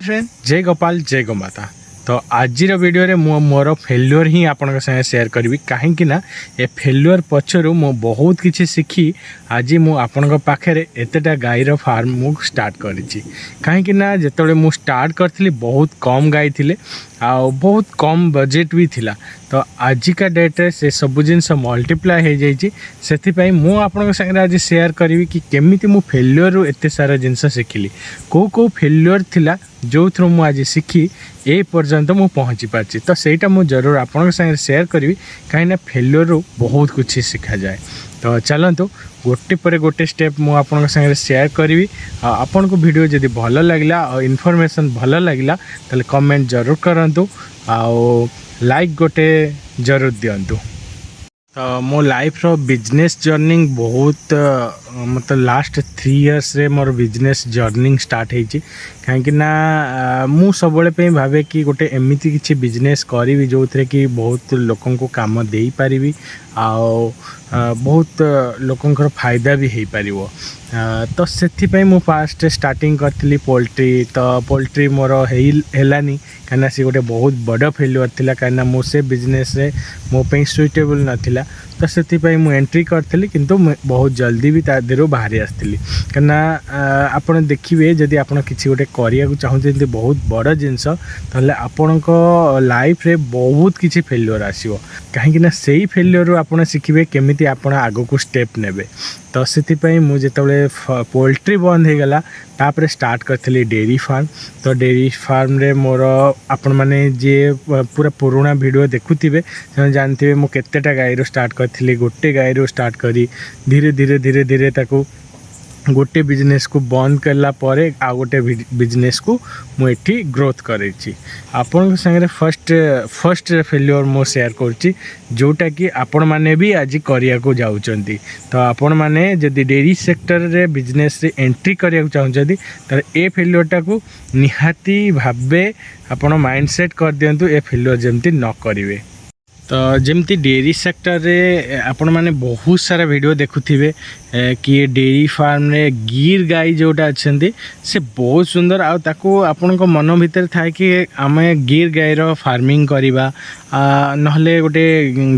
Friend जय गोपाल जय गोमाता। तो आज वीडियो रे मोर फेल्युअर ही आपण संगे शेयर करी कहीं ना ए फेल्युअर पछरु मो बहुत किसी शिखी आज मु आपण पाखे एतेटा गाईर फार्म मु स्टार्ट करी कहीं ना जिते मु स्टार्ट करी बहुत कम गाई थिले आ बहुत कम बजेट भी थिला। तो आजिका डेट्रे से सब जिनस मल्टीप्लाए हो जाइए से मु आपण संगे आज शेयर करी कि केमिति मु फेल्युअर रु एते सारा जिनस शिखिली को फेल्युअर थिला जो थ्रू मु आज शिखी ए पर्यंत मु पहुँची पार्ची। तो सहीटा मु जरूर आपण संगे शेयर करी कहीं फेल्युअर रु बहुत कुछ शिखा जाए। तो चलतु गोटे पर गोटे स्टेप मु आपण संगे शेयर करी। आपन को वीडियो जदि भल लगला और इन्फॉर्मेशन भल लगला ताले कमेंट जरूर करंतु आउ लाइक गोटे जरूर दिंतु। तो मो लाइफ रो बिजनेस जर्नी बहुत मतलब लास्ट 3 इयर्स रे मोर बिजनेस जर्नी स्टार्ट होती कहीं मु सब भावे कि गोटे एमती किसी बिजनेस करी जो थे कि बहुत लोकों को काम दे पारि आओ बहुत लोकंर फायदा भी हो पार। तो से मु फास्ट स्टार्टिंग करी पोल्ट्री। तो पोल्ट्री मोर हेलानी कहीं सी गोटे बहुत बड़ फेल्युअर थिला कहीं मो से बिजनेस रे मो पे सुइटेबल नथिला। तो से मु एंट्री करी किंतु बहुत जल्दी भी तादेह बाहरी आसती कहीं आप देखिए जदि आप किसी गोटे करिया चाहते बहुत बड़ जिनस ताहले आपण लाइफ रे बहुत किसी फेल्युअर आसीबो कहीं से ही फेल्युअर रू आप शिखिबे केमिति आपण आगो को स्टेप नेबे। तो से मुझे पोल्ट्री बंद हो गला तापर स्टार्ट करी डेयरी फार्म। तो डेयरी फार्म रे मोर आपण माने जे पूरा पुराना वीडियो देखुथिबे से जानथिबे मु केतेटा गाईरो स्टार्ट करी गोटे गाईरो स्टार्ट करी धीरे धीरे धीरे धीरे ताकू गोटे बिजनेस को बंद करला परे आ गोटे बिजनेस को मुझे ग्रोथ करी। आपण संगे फर्स्ट फेल्युअर मो शेयर करची जोटा कि आपण माने भी आज करिया को जाउचंती। तो आपण माने जदि डेयरी सेक्टर रे बिजनेस रे एंट्री करिया को चाहउचंती त ए फेल्युअर को निहाती भाबे आपण माइंडसेट कर दियंतु ए फेल्युअर जेमती न करिवे। तो जमती डेयरी सेक्टर रे आपण माने बहुत सारा वीडियो देखुथिबे कि डेयरी फार्म रे गिर गाई जोटा अच्छे से बहुत सुंदर आ ताको आपण को मन भीतर थाए कि आमे गिर गाईर फार्मिंग करवा नहले गोटे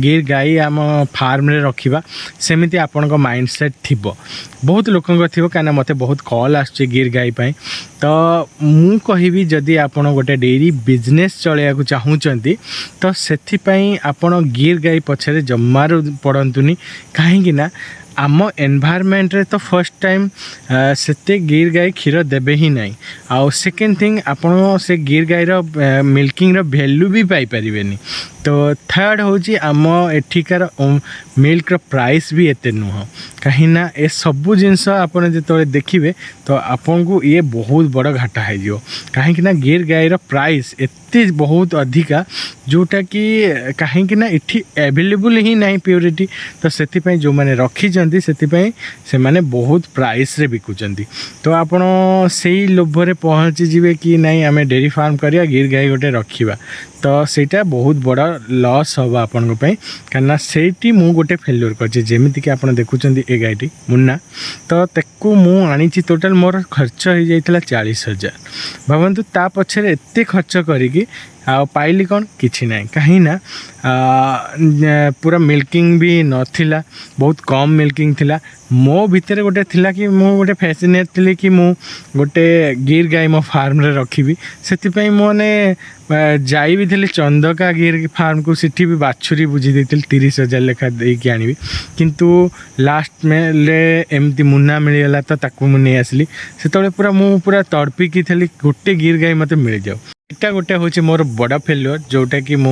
गिर गाई आम फार्म रे रखिबा सेमिति आपण को माइंडसेट थिबो। बहुत लोकंक थिबो काना मते बहुत कॉल आछे गिर गाई पई। तो मु कहिबी जदि आपण गोटे डेयरी बिजनेस चलेया को चाहूचंती तो सेथि पई आपण गिर गाई पछरे जम्मारू पड़ंतुनी कहीं ना आम एनवायरमेंट रे तो फर्स्ट टाइम सेते गिर गाई क्षीर देबे ही नहीं। आउ सेकेंड थिंग आपण से गिर गाईर मिल्किंग रो वैल्यू भी पाई परिबेनी। तो थर्ड होची आम एठिकार मिल्क रो प्राइस भी एते नुह कहीं ना ए सबू जिनस आपण जेतोले देखिबे तो आपन को ये बहुत बड़ घाटा है जो कहीं ना गिर गाईर प्राइस एते बहुत अधिका जोटा कि कहीं ना इठी अवेलेबल ही नहीं प्योरिटी। तो सेति पई जो माने रखी जंती सेति पई से माने बहुत प्राइस रे बिकुचंती। तो आपण सेही लोभरे पहुँची जिवे कि नहीं आमे डेयरी फार्म करिया गिर गाई गोटे रखिबा तो सेटा बहुत बड़ा लॉस होगा आपण को कहीं सेठी मु गोटे फेल्युअर करछि जेमिति कि आपण देखुचंती ए गाईटी मुन्ना। तो तेकु मु आनीछि टोटल मोर खर्च हो जाइतला 40,000 भावंतु ता पछरे एते खर्च करिकि आ पाइली कौन किछि नहीं कहीं ना पूरा मिल्किंग भी नथिला बहुत कम मिल्किंग थिला। मो भितर गोटे थिला कि मु गोटे फैसिनेट थिली कि मु गोटे गिर गाई मो फार्म रे रखिबी सेति मोने जाई भी थिले चंदका गिर फार्म को सिठी भी बाछुरी बुझी देथिल 30,000 लेखा देकी आनिबी किंतु लास्ट में ले एमती मुन्ना मिलगला तो ताकू मु नहीं आसली से पूरा मु पूरा तड़पी की थी गोटे गिर गाई मते मिल जाओ। एटा गोटे हूँ मोर बड़ा फेल्युअर जोटा कि मो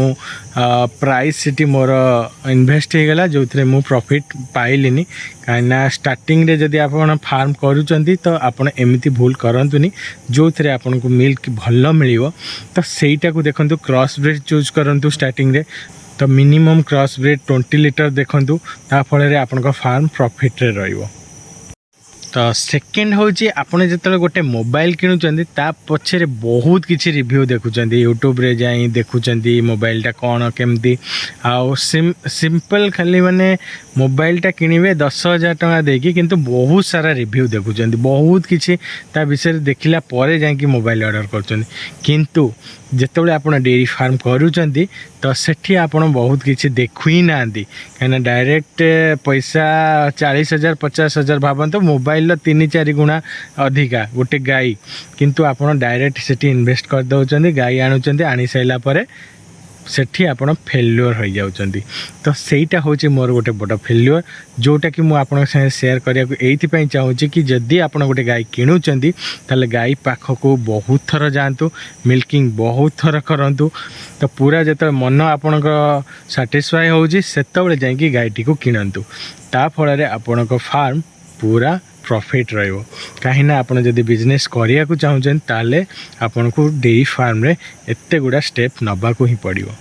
प्राइस सिटी मोर इन्वेस्ट हो गला जो थे मु प्रॉफिट पाइलिनी कहीं स्टार्टिंग रे जदि आप फार्म करूचंती तो आपण एमिति भूल करंतुनी जो थे आपन को मिल्क भल मिलिवो। तो सेटा को देखंतु क्रॉस ब्रीड चूज करंतु स्टार्टिंग रे। तो मिनिमम क्रॉस ब्रीड 20 लीटर देखंतु ता फल रे आपन को फार्म प्रॉफिट रे रहिवो। तो सेकेंड हूँ आपड़ जो गोटे मोबाइल किणुंट ता पछे बहुत किसी रिव्यू देखुं यूट्यूब रे जाई देखुं मोबाइलटा कौन केमती आउ सिंपल खाली माने मोबाइलटा किणवे 10,000 टका देकी किंतु बहुत सारा रिव्यू देखुं बहुत किसी ता विषय देखला परे जाकि मोबाइल ऑर्डर कर किंतु जितेबाला आप डेयरी फार्म करूँच तो सेठी आपन बहुत किसी देखु ही ना कहीं डायरेक्ट पैसा 40,000 50,000 भावतु मोबाइल 3-4 गुणा अधिका गोटे गाई किंतु आपन डायरेक्ट सेठी इन्वेस्ट कर दौरान गाई आणुचंदी आनी साइला परे सेठी आपन फेल्योर हो जाउचंदी। तो सेटा होची मोर गोटे बड़ फेल्योर जोटा कि मु आपन संगे शेयर करिया को एथि पई चाहूची कि जदी आपन गोटे गाई किणुचंदी ताले गाई पाख को बहुत थर जातु मिल्किंग बहुत थर करंतु तो पूरा जते मन आपन को सैटिस्फाई होउची सेतबेले जाई गाईटी को किणंतु ता फଳରେ आपन को फार्म पूरा प्रॉफिट रहिबो कहीं ना आपन जदी बिजनेस करिया को चाहूचन ताले आपन को डेयरी फार्म रे एते गुडा स्टेप नबा को ही पड़िबो।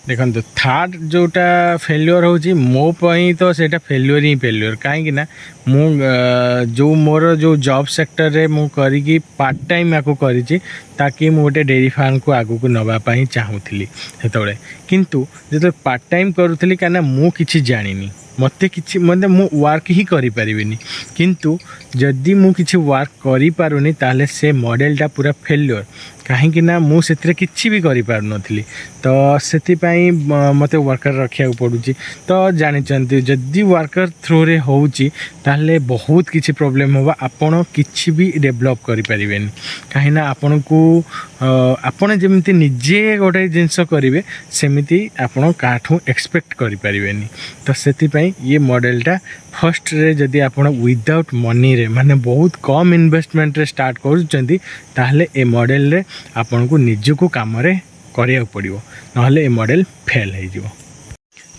देखो थर्ड जोटा फेल्योर होची मो पई तो सेटा फेल्योर ही फेल्योर कहीं ना मु जो मोर जो जॉब सेक्टर रे मु करी की पार्ट टाइम आको करी ताकि मु गोटे डेयरी फार्म को आगु को नबा पई चाहूथली हेतबेले किंतु जते पार्ट टाइम करूथली काना मु किछि जानिनी मते किछि म्हणजे मु वर्क ही करि परिबिनी किंतु जदि मु किछि वर्क करि पारुनी ताले से मॉडलटा पूरा फेल्योर कहीं ना मु सेतिरे किछि भी करि पारु नथली तो सेति पई मते वर्कर रखिया पड़ुची तो जानिचंती जदि वर्कर थ्रू रे होउची ताले बहुत किछि प्रॉब्लम होबा आपण किछि भी डेवलप करि परिबेनी कहीं ना आपण को आपण जेमिति निजे गोटे जिंस करिवे सेमिति आपण काठू एक्सपेक्ट करि परिबेनी तो सेति पई ये मॉडलटा फर्स्ट रे जदि आपण विदाउट मनी रे माने बहुत कम इन्वेस्टमेंट रे स्टार्ट करूचंती ताहले ए मॉडल रे आपण को निजको काम रे करिया पड़िबो नहले ए मॉडल फेल हो जिवो।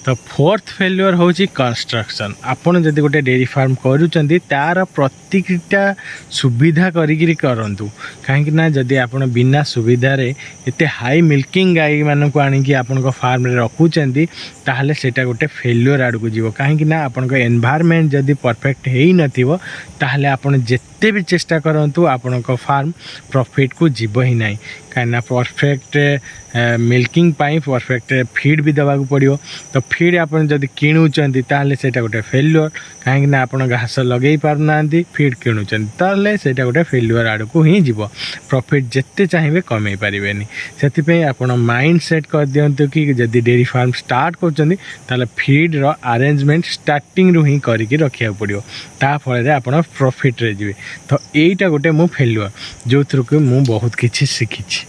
तो फोर्थ फेल्योर होची कंस्ट्रक्शन आपण जदि गोटे डेयरी फार्म करूचंती तार प्रत्येकटा सुविधा करिगिरी करंतु काहेकि ना जदि आपण बिना सुविधा रे एते हाई मिल्किंग गाई मान को आनी कि आपण को फार्म रे रखुचंती ताहले सेटा गोटे फेल्योर आड़ को जीवो काहेकि ना आपण को एनवायरनमेंट जदि परफेक्ट हेई नथिवो ताहले आपण जेते भी चेष्टा करंतु आपण को फार्म प्रॉफिट को जीवो ही नाही कहीं परफेक्ट मिल्किंग पाई परफेक्ट फीड भी देवा पड़ो तो फीड आप जब किणुचंती ताहले सेटा गोटे फेल्योर कहीं आपन घास लगे पारना फीड किणुचंती ताहले सेटा गोटे फेल्योर आड़ को ही जीव प्रॉफिट जिते चाहिए कमे पारे से आपन माइंड सेट कर दिंतु कि जदि डेयरी फार्म स्टार्ट कर फीड रो अरेंजमेंट स्टार्टिंग रु ही करके रखा पड़ो ता फल आपन प्रॉफिट रे जीवे तो यहीटा गोटे मो फेल्योर जो थ्रू कि मु बहुत किसी शिखी।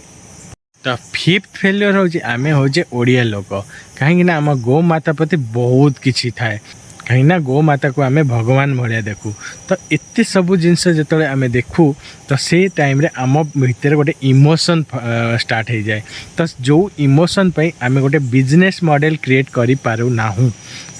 तो फिफ्थ फेल्योर होची आमे होचे ओडिया लोक कहीं आम गो माता प्रति बहुत किसी थाए कहीं गो माता को आमे भगवान भाया देखू तो एते सबू जिनस जो आम देखू तो से टाइम रे आम भीतर गोटे इमोशन स्टार्ट हो जाए तो जो इमोशन पे आम गोटे बिजनेस मॉडल क्रिएट करि पारु नाहू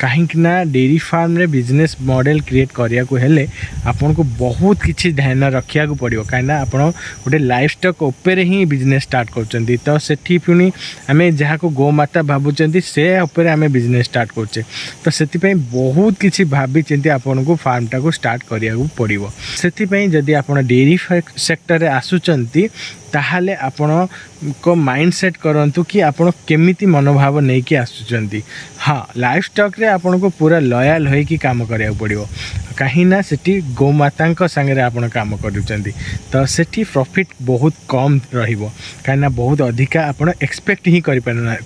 कहीं डेयरी फार्म रे बिजनेस मॉडल क्रिएट करिया को हेले आपन को बहुत किसी ध्यान रखिया को पड़ो कहीं आपन गोटे लाइफ स्टॉक ऊपर ही बिजनेस स्टार्ट करचंती तो सेठी पुनी आमे जहाँ को गो माता भावुचंती से ऊपर आमे बिजनेस स्टार्ट करचे तो सेति पई बहुत किसी भाभी चिंती आपन को फार्म टा को स्टार्ट करिया को पड़ो सेति पई जदि आपन डेयरी सेक्टर रे आसुचंती ताहले आपण को माइंड सेट करंतु कि आपण केमिति मनोभाव नहीं कि आसुचंती हाँ लाइफ स्टॉक रे आपण को पूरा लॉयल होई कि काम करिया पड़ो कहीं ना सेठी गोमाता संगे आपण काम करूचंती तो सेठी प्रॉफिट बहुत कम रहिबो कहीं बहुत अधिका आपण एक्सपेक्ट ही करि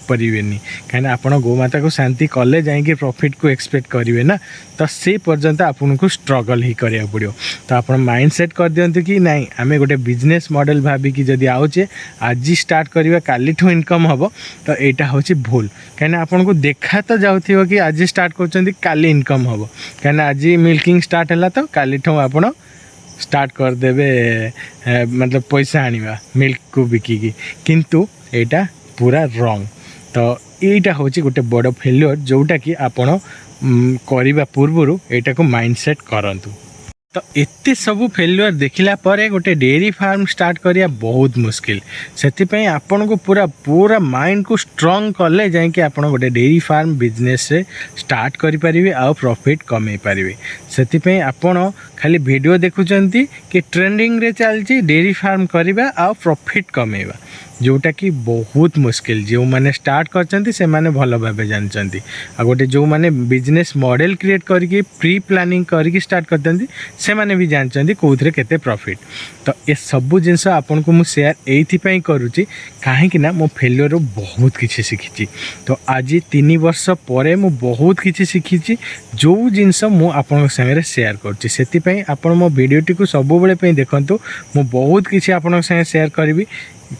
परिबेनी कहीं आपण गोमाता को शांति कले जाई प्रॉफिट को एक्सपेक्ट करिवे ना तो से पर्यंत आपन को स्ट्रगल ही करिया पड़ो तो आपण माइंड सेट कर दियंतु कि नहीं आमे गोटे बिजनेस मॉडल भाबी कि जदि आउचे आज स्टार्ट करिवा कालीठो इनकम हबो तो एटा होची भूल कहीं आपन को देखा तो जाउथिबो कि आज स्टार्ट करचंती काली इनकम हबो कहीं आज मिल्किंग स्टार्ट है तो कालीठो आपण स्टार्ट कर देबे मतलब पैसा आनिबा मिल्क को बिकिकी किंतु एटा पूरा रॉन्ग तो एटा होची गोटे बड़ फेल्योर जोटा कि आपण करिबा पूर्वरु एटा को माइंड सेट करंतु। तो एते सबू फेल्युअर देखला परे गोटे डेयरी फार्म स्टार्ट करिया बहुत मुश्किल से आपण को पूरा पूरा माइंड को स्ट्रॉन्ग कले जाकि आपण गोटे डेयरी फार्म बिजनेस से स्टार्ट करि परिबे आ प्रॉफिट कमे परिबे से आपण खाली वीडियो देखुचंती कि ट्रेंडिंग रे चलची डेयरी फार्म करबा आ प्रॉफिट कमेबा जोटा कि बहुत मुश्किल जो मैंने स्टार्ट करचंती से माने भलो भाबे जानचंती आ गोटे जो माने बिजनेस मॉडल क्रिएट करके प्री प्लानिंग करके स्टार्ट करचंती से माने भी जानचंती कोथरे केते प्रॉफिट तो ये सब जिनस आपन को मु शेयर एथि पई करूची काहे कि ना मो फेल्युअर बहुत किछि सिखिची तो आज 3 वर्ष परे मु बहुत किछि सिखिची जो जिनस मु आपन संगे शेयर करची सेति पई आपन मो वीडियो टी को सब बेले पई देखंतु मु बहुत किछि आपन संगे शेयर करबी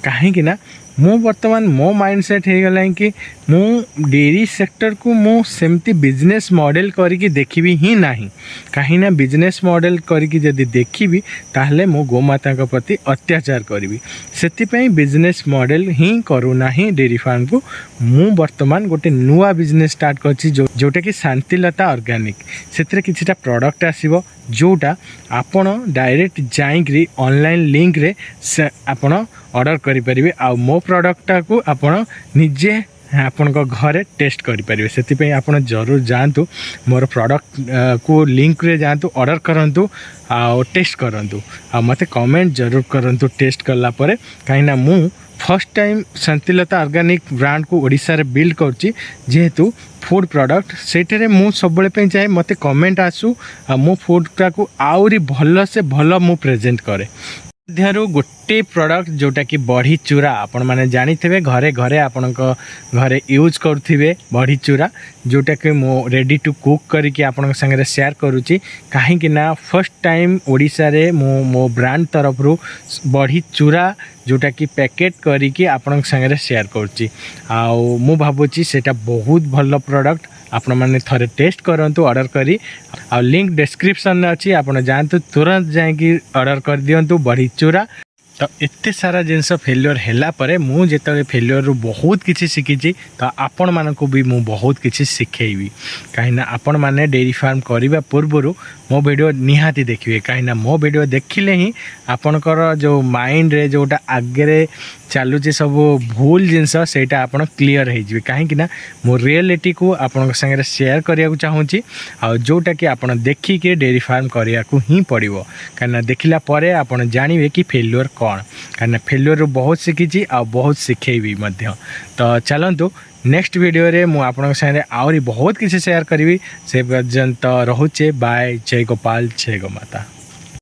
कहीं ना मु वर्तमान मो माइंडसेट हो गला कि मु डेयरी सेक्टर को मु सेमती बिजनेस मॉडल करके देखी ही नहीं कहीं ना बिजनेस मॉडल करके जदि देखी ताहले मो गोमाता के प्रति अत्याचार करी से बिजनेस मॉडल ही करूना ही डेयरी फार्म को मु वर्तमान गोटे नुआ बिजनेस स्टार्ट करछि जोटा कि शांतिलता ऑर्गेनिक से किछिटा प्रोडक्ट आसीबो जोटा आपण डायरेक्ट जाइकरी ऑनलाइन लिंक रे आपण ऑर्डर करि परिबे आ मो प्रोडक्ट को आपण निजे आपण घरे टेस्ट करें से आपण जरूर जातु मोर प्रोडक्ट को लिंक रे जातु ऑर्डर करंतु आ टेस्ट करंतु आ मते कमेंट जरूर करंतु टेस्ट करला परे कहीं मु first time Shantilata organic brand को ओडिशा रे बिल्ड करची जेहेतु फूड प्रोडक्ट सेठे मु सब चाहे मते कमेंट आसू आ मो फूड को आउरी भल से भल मु प्रेजेंट करे मध्यरु गोटे प्रोडक्ट जोटा कि बड़ी चूरा आपण मैंने जानी थे घरे घरे आपण घरे यूज करुवे बड़ी चूरा जोटा कि मो रेडी टू कुक करके आपण संगे शेयर करुच्ची कहीं ना फर्स्ट टाइम ओडिशा रे मो ब्रांड तरफ रू बड़ी चूरा जोटा कि पैकेट करके आपण संगे शेयर करुच्ची आउ मु भावुची सेटा बहुत भल प्रोडक्ट आपण मैंने थरे टेस्ट करंतु ऑर्डर करी आ लिंक डिस्क्रिप्शन में अच्छी आपण जानतु तुरंत जाकि ऑर्डर कर दियंतु बड़ी चूरा तो एते सारा जिनस फेल्युअर हैला परे मु जेतले फेल्युअर रू बहुत किछि शिखिछि तो आपण मानकु भी मु बहुत किछि शिखेइबी कहीं ना आपण माने डेयरी फार्म करिबा पूर्वरु मो वीडियो निहाती देखिए कहीं ना मो वीडियो देखिले ही आपणकर जो माइंड रे जोटा आगे चलुचे सब भूल जिनस सेटा आपण क्लियर हो कहीं ना मो रियलिटी को आपण संगे शेयर करने चाहूँगी आ जोटा कि आपण देखिके डेयरी फार्म करने को ही पड़ो कहीं देखला परे आपण जानिबे कि फेल्युअर कौन कहीं फेल्युअर बहुत शिखी आ बहुत शिखेबी तो चलतु नेक्स्ट वीडियो रे मु आपन संगे आउरी बहुत किसी शेयर करी से पर्यंत रहुचे बाय जय गोपाल जय गोमाता।